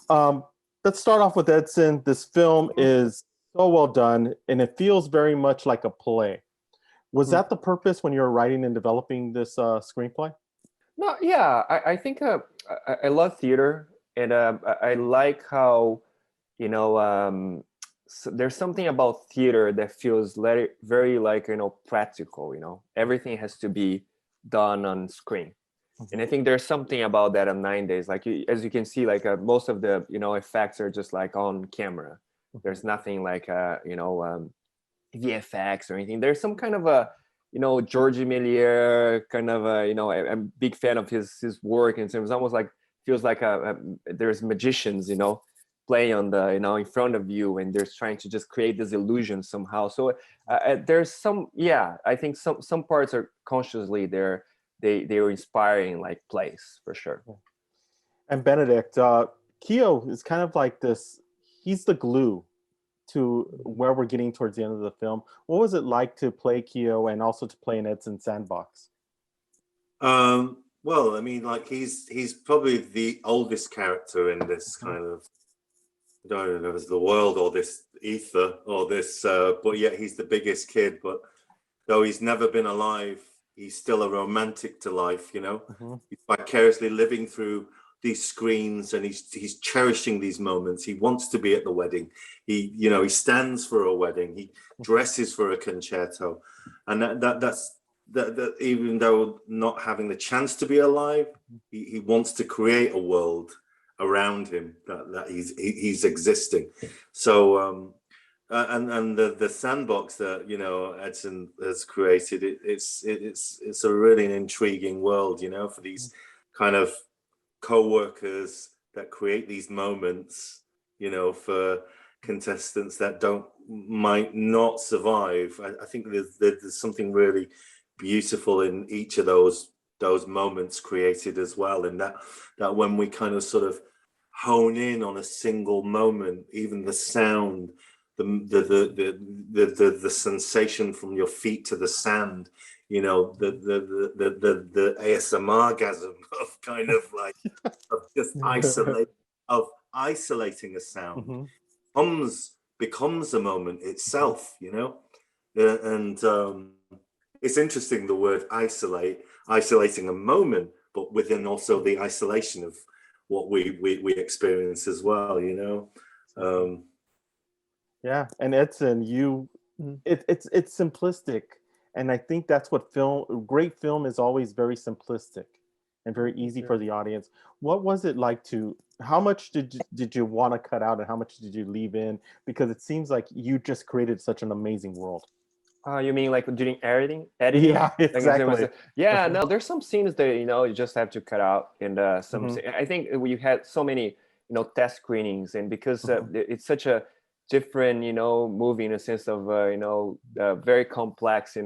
Um, let's start off with Edson. This film is so well done, and it feels very much like a play. Was Mhm. that the purpose when you were writing and developing this screenplay? No, yeah, I think I love theater, and I like how you know there's something about theater that feels very like practical. Everything has to be done on screen, and I think there's something about that on 9 days. Like as you can see, like most of the effects are just like on camera. There's nothing like VFX or anything. There's some kind of a George Méliès kind of I'm a big fan of his work, and so it's almost like feels like there's magicians playing on the in front of you, and they're trying to just create this illusion somehow. So there's some, yeah, I think some parts are consciously there. They were inspiring like plays for sure. And Benedict, Keo is kind of like this. He's the glue to where we're getting towards the end of the film. What was it like to play Keo and also to play in Edson Sandbox? Well, I mean, like he's probably the oldest character in this kind of, I don't know if it's the world or this ether or this, but yet he's the biggest kid. But though he's never been alive, he's still a romantic to life. He's vicariously living through these screens, and he's cherishing these moments. He wants to be at the wedding. He stands for a wedding. He dresses for a concerto, and that even though not having the chance to be alive, he wants to create a world around him that he's existing. So and the sandbox that Edson has created, it's a really intriguing world, for these kind of co-workers that create these moments, for contestants that might not survive. I think there's something really beautiful in each of those moments created as well, and that when we kind of sort of hone in on a single moment, even the sound, the sensation from your feet to the sand, the ASMR-gasm of kind of like of just isolating a sound becomes a moment itself, and it's interesting, the word isolating a moment, but within also the isolation of what we experience as well, Yeah, and Edson, it's simplistic, and I think that's what great film is always very simplistic and very easy for the audience. What was it like how much did you want to cut out and how much did you leave in? Because it seems like you just created such an amazing world. You mean like during editing? Yeah, exactly. Yeah, no, there's some scenes that you just have to cut out, and I think we had so many test screenings, and because it's such a different movie in a sense of very complex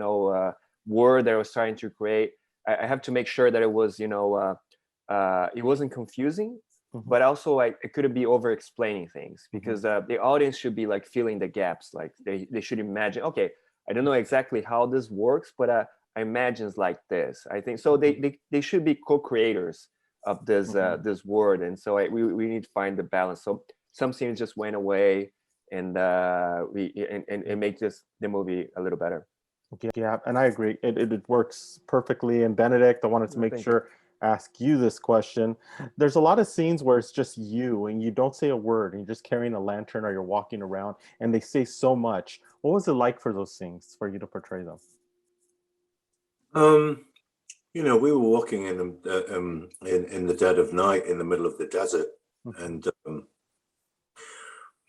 word that I was trying to create. I have to make sure that it was it wasn't confusing, but also it couldn't be over explaining things, because the audience should be like filling the gaps. Like they should imagine, okay, I don't know exactly how this works, but I imagine it's like this. I think so. They should be co-creators of this word, and so we need to find the balance. So some scenes just went away, and it makes the movie a little better. Yeah, and I agree. It works perfectly. And Benedict, I wanted to ask you this question. There's a lot of scenes where it's just you and you don't say a word, and you're just carrying a lantern or you're walking around, and they say so much. What was it like for those scenes for you to portray them? We were walking in the dead of night in the middle of the desert, and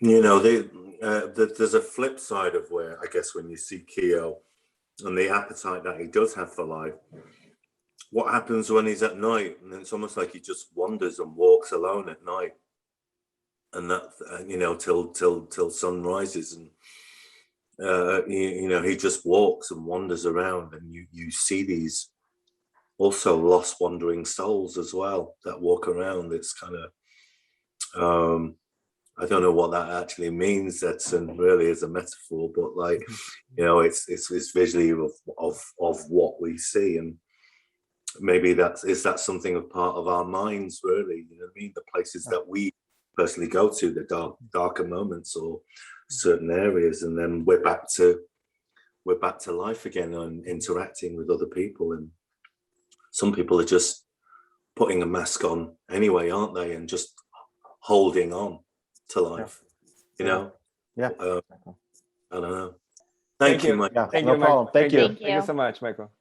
there's a flip side of where, I guess, when you see Keo and the appetite that he does have for life, what happens when he's at night? And it's almost like he just wanders and walks alone at night, and that till sun rises, and he just walks and wanders around, and you see these also lost wandering souls as well that walk around. It's kind of I don't know what that actually means. That's really is a metaphor, but like it's visually of what we see, and maybe is that something of part of our minds, really? You know what I mean? The places that we personally go to, the darker moments or certain areas, and then we're back to life again and interacting with other people. And some people are just putting a mask on anyway, aren't they, and just holding on to life. You know. Yeah. I don't know. Thank you, Mike. Yeah, Thank no you, problem. Mike. Thank you. Thank you so much, Michael.